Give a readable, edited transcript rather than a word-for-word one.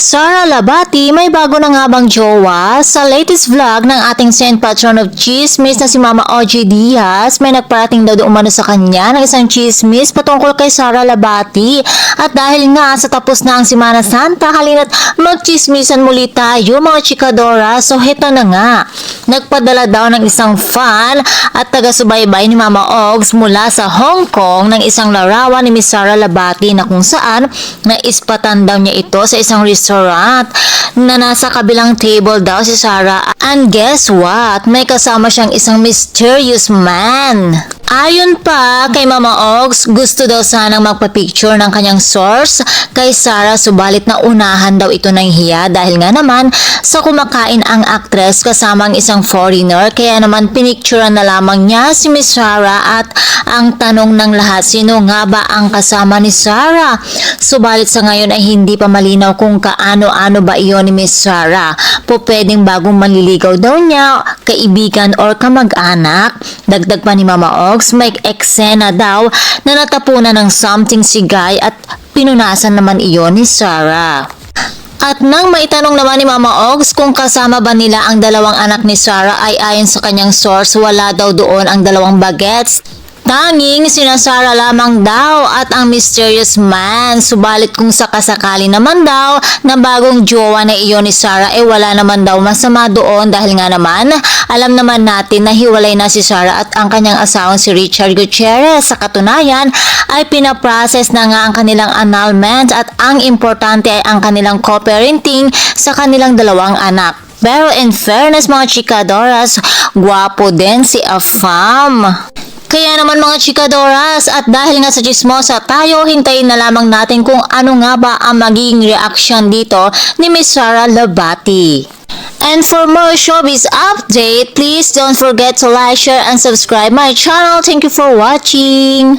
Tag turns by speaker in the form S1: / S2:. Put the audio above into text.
S1: Sara Labati, may bago na nga bang jowa? Sa latest vlog ng ating Saint Patron of Chismis na si Mama OG Diaz, may nagparating daw umano sa kanya ng isang chismis patungkol kay Sara Labati. At dahil nga sa tapos na ang Semana Santa, halina't magchismisan muli tayo mga chikadora. So heto na nga, nagpadala daw ng isang fan at taga-subaybay ni Mama Ogs mula sa Hong Kong ng isang larawan ni Miss Sara Labati na kung saan naispatan daw niya ito sa isang restaurant na nasa kabilang table daw si Sara. And guess what? May kasama siyang isang mysterious man. Ayon pa kay Mama Ogs, gusto daw sanang magpa-picture ng kanyang source kay Sara, subalit na unahan daw ito ng hiya dahil nga naman sa kumakain ang actress kasama ang isang foreigner, kaya naman pinicturean na lamang niya si Miss Sara. At ang tanong ng lahat, sino nga ba ang kasama ni Sara? Subalit sa ngayon ay hindi pa malinaw kung kaano-ano ba iyon ni Miss Sara. Pwedeng bagong manliligaw daw niya, kaibigan or kamag-anak. Dagdag pa ni Mama Ogs, may eksena daw na natapunan ng something si Guy at pinunasan naman iyon ni Sara. At nang maitanong naman ni Mama Ogs kung kasama ba nila ang dalawang anak ni Sara, ay ayon sa kanyang source, wala daw doon ang dalawang bagets. Tanging sina Sara lamang daw at ang mysterious man. Subalit kung sakasakali naman daw na bagong jowa na iyon ni Sara, wala naman daw masama doon dahil nga naman alam naman natin na hiwalay na si Sara at ang kanyang asawang si Richard Gutierrez. Sa katunayan ay pinaprocess na nga ang kanilang annulment at ang importante ay ang kanilang co-parenting sa kanilang dalawang anak. Pero in fairness mga chikadoras, gwapo din si Afam. Kaya naman mga chikadoras, at dahil nga sa chismosa tayo, hintayin na lamang natin kung ano nga ba ang magiging reaction dito ni Miss Sara Labati. And for more showbiz update, please don't forget to like, share, and subscribe my channel. Thank you for watching.